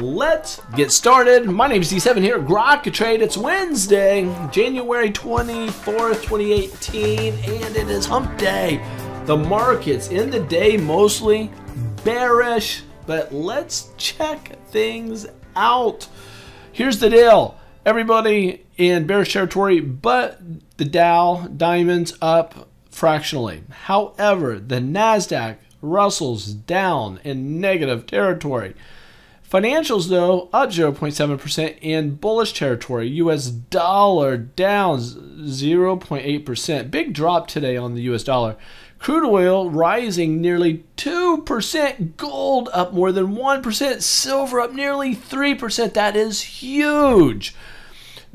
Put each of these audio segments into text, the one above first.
Let's get started. My name is D7 here at Grok Trade. It's Wednesday, January 24th, 2018, and it is hump day. The markets in the day mostly bearish, but let's check things out. Here's the deal. Everybody in bearish territory, but the Dow diamonds up fractionally. However, the NASDAQ Russell's down in negative territory. Financials, though, up 0.7% in bullish territory. U.S. dollar down 0.8%. Big drop today on the U.S. dollar. Crude oil rising nearly 2%. Gold up more than 1%. Silver up nearly 3%. That is huge.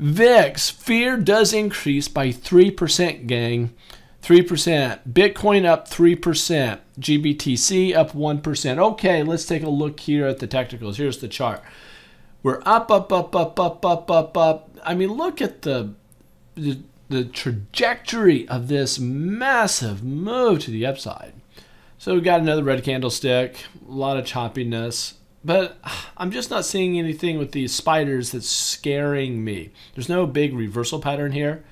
VIX, fear does increase by 3%, gang. 3%. Bitcoin up 3%. GBTC up 1%. Okay, let's take a look here at the technicals. Here's the chart. We're up. I mean, look at the trajectory of this massive move to the upside. So we've got another red candlestick, a lot of choppiness, but I'm just not seeing anything with these spiders that's scaring me. There's no big reversal pattern here.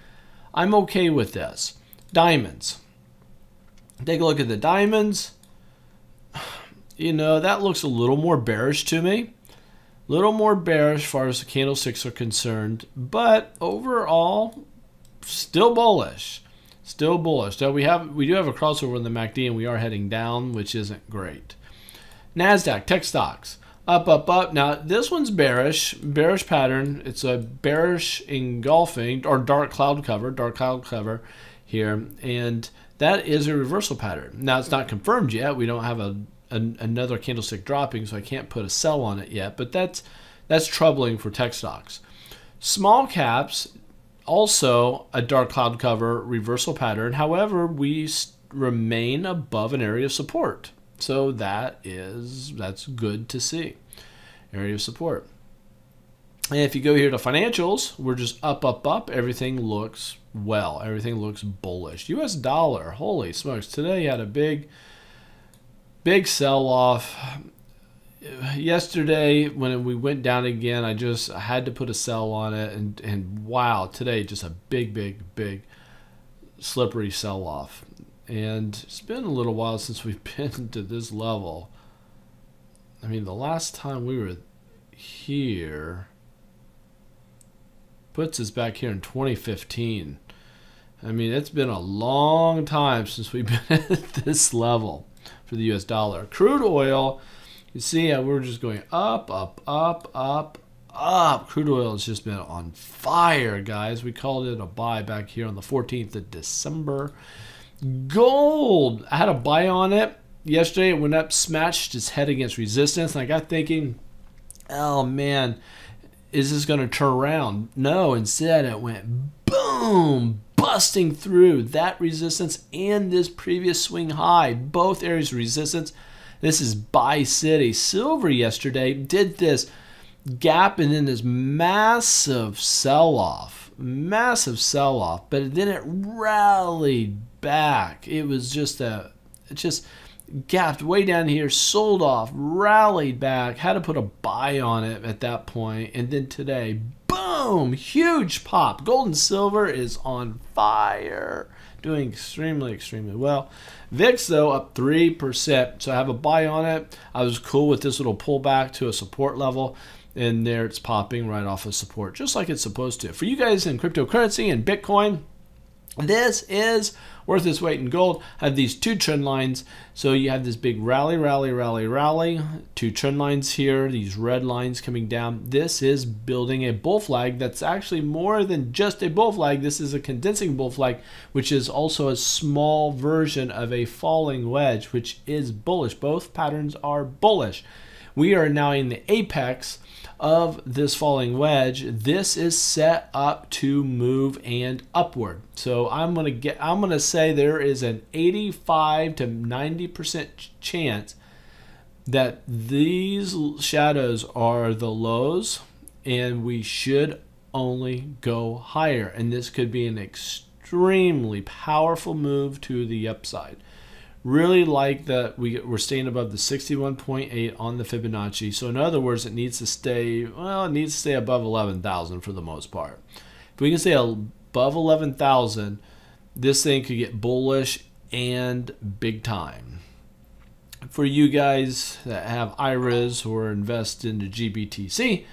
I'm okay with this. Diamonds. Take a look at the diamonds. You know, that looks a little more bearish to me. A little more bearish as far as the candlesticks are concerned. But overall, still bullish. Still bullish. So we do have a crossover in the MACD and we are heading down, which isn't great. NASDAQ, tech stocks. Up. Now, this one's bearish. Bearish pattern. It's a bearish engulfing or dark cloud cover here, and that is a reversal pattern. Now, it's not confirmed yet. We don't have another candlestick dropping, so I can't put a sell on it yet, but that's troubling for tech stocks. Small caps, also a dark cloud cover reversal pattern. However, we remain above an area of support, so that's good to see. Area of support. And if you go here to financials, we're just up. Everything looks well. Everything looks bullish. U.S. dollar, holy smokes. Today had a big sell-off. Yesterday, when we went down again, I had to put a sell on it. And wow, today just a big slippery sell-off. And it's been a little while since we've been to this level. I mean, the last time we were here puts us back here in 2015. I mean, it's been a long time since we've been at this level for the US dollar. Crude oil, you see how we're just going up. Crude oil has just been on fire, guys. We called it a buy back here on the 14th of December. Gold, I had a buy on it. Yesterday it went up, smashed its head against resistance, and I got thinking, oh man, is this going to turn around? No, instead it went boom, busting through that resistance and this previous swing high, both areas of resistance. This is buy city. Silver yesterday did this gap and then this massive sell-off, but then it rallied back. It was just gapped way down here, sold off, rallied back, had to put a buy on it at that point, and then today, boom, huge pop. Gold and silver is on fire, doing extremely well. VIX, though, up 3%, so I have a buy on it. I was cool with this little pullback to a support level, and there it's popping right off of support, just like it's supposed to. For you guys in cryptocurrency and Bitcoin, this is worth its weight in gold. I have these two trend lines. So you have this big rally. Two trend lines here, these red lines coming down. This is building a bull flag that's actually more than just a bull flag. This is a condensing bull flag, which is also a small version of a falling wedge, which is bullish. Both patterns are bullish. We are now in the apex of this falling wedge. This is set up to move and upward. So I'm gonna say there is an 85 to 90% chance that these shadows are the lows and we should only go higher. And this could be an extremely powerful move to the upside. Really like that we're staying above the 61.8 on the Fibonacci. So in other words, it needs to stay, well, it needs to stay above 11,000 for the most part. If we can stay above 11,000, this thing could get bullish and big time. For you guys that have IRAs or invest into GBTC,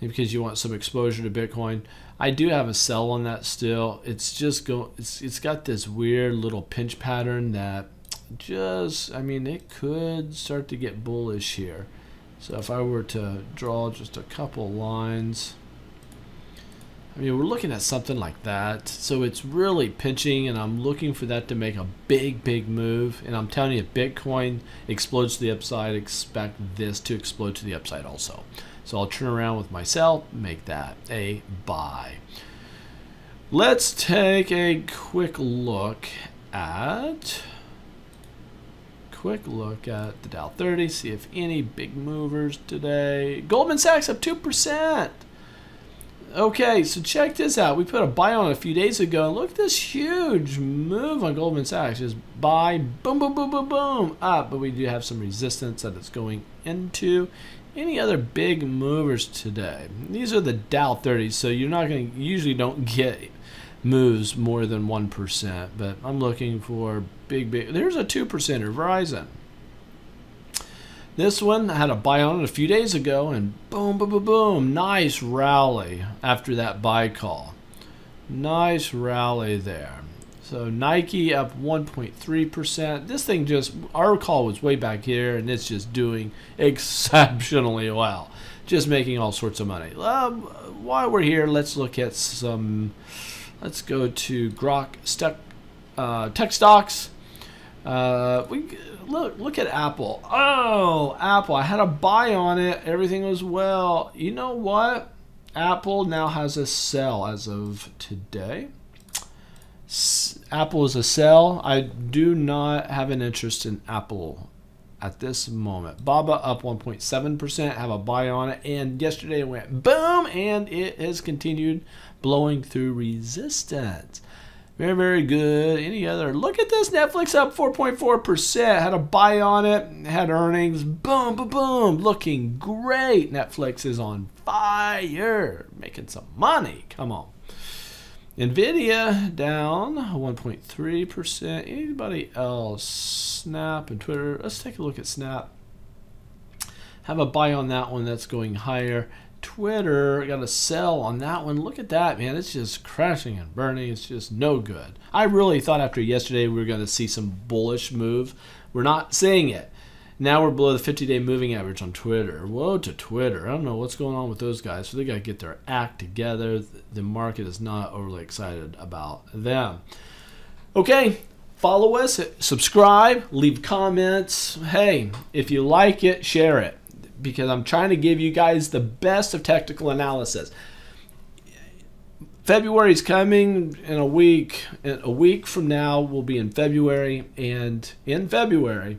because you want some exposure to Bitcoin, I do have a sell on that still. It's just it's got this weird little pinch pattern that just, I mean, it could start to get bullish here. So if I were to draw just a couple lines, I mean, we're looking at something like that. So it's really pinching, and I'm looking for that to make a big move. And I'm telling you, if Bitcoin explodes to the upside, expect this to explode to the upside also. So I'll turn around with my sell, make that a buy. Let's take a quick look at the Dow 30, see if any big movers today. Goldman Sachs up 2%. Okay, so check this out. We put a buy on a few days ago. Look at this huge move on Goldman Sachs. Just buy, boom, boom, boom, boom, boom, up. But we do have some resistance that it's going into. Any other big movers today? These are the Dow 30, so you're not going to, usually don't get moves more than 1%, but I'm looking for big. There's a 2%er, Verizon. This one I had a buy on it a few days ago, and boom, boom, boom, boom. Nice rally after that buy call. Nice rally there. So Nike up 1.3%. This thing just, our call was way back here, and it's just doing exceptionally well. Just making all sorts of money. While we're here, let's look at some, let's go to Grok tech stocks. Look at Apple. Oh, Apple. I had a buy on it. Everything was well. You know what? Apple now has a sell as of today. Apple is a sell. I do not have an interest in Apple at this moment. BABA up 1.7%. Have a buy on it. And yesterday it went boom, and it has continued blowing through resistance. Very, very good. Any other? Look at this. Netflix up 4.4%. Had a buy on it. Had earnings. Boom, boom, boom. Looking great. Netflix is on fire. Making some money. Come on. Nvidia down 1.3%. Anybody else? Snap and Twitter. Let's take a look at Snap. Have a buy on that one. That's going higher. Twitter got a sell on that one. Look at that, man. It's just crashing and burning. It's just no good. I really thought after yesterday we were going to see some bullish move. We're not seeing it. Now we're below the 50-day moving average on Twitter. Whoa to Twitter. I don't know what's going on with those guys. So they got to get their act together. The market is not overly excited about them. Okay, follow us, subscribe, leave comments. Hey, if you like it, share it, because I'm trying to give you guys the best of technical analysis. February is coming in a week. A week from now, we'll be in February, and in February,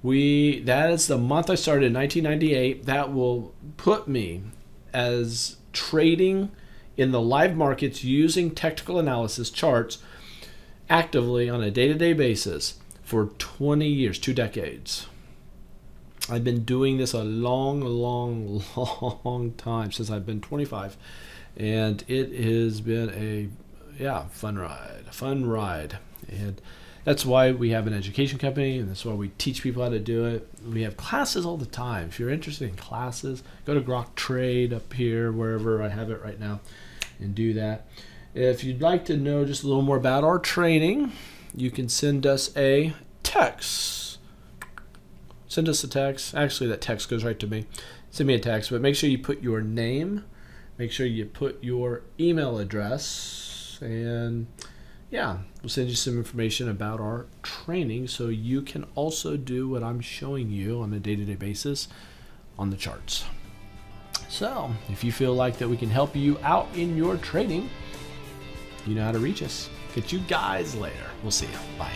that is the month I started in 1998. That will put me as trading in the live markets using technical analysis charts actively on a day-to-day basis for 20 years, 2 decades. I've been doing this a long time, since I've been 25, and it has been a fun ride. And that's why we have an education company, and that's why we teach people how to do it. We have classes all the time. If you're interested in classes, go to Grok Trade up here, wherever I have it right now, and do that. If you'd like to know just a little more about our training, you can send us a text. Send us a text. Actually, that text goes right to me. Send me a text, but make sure you put your name, make sure you put your email address, and yeah, we'll send you some information about our training so you can also do what I'm showing you on a day-to-day basis on the charts. So if you feel like that we can help you out in your trading, you know how to reach us. Catch you guys later. We'll see you. Bye.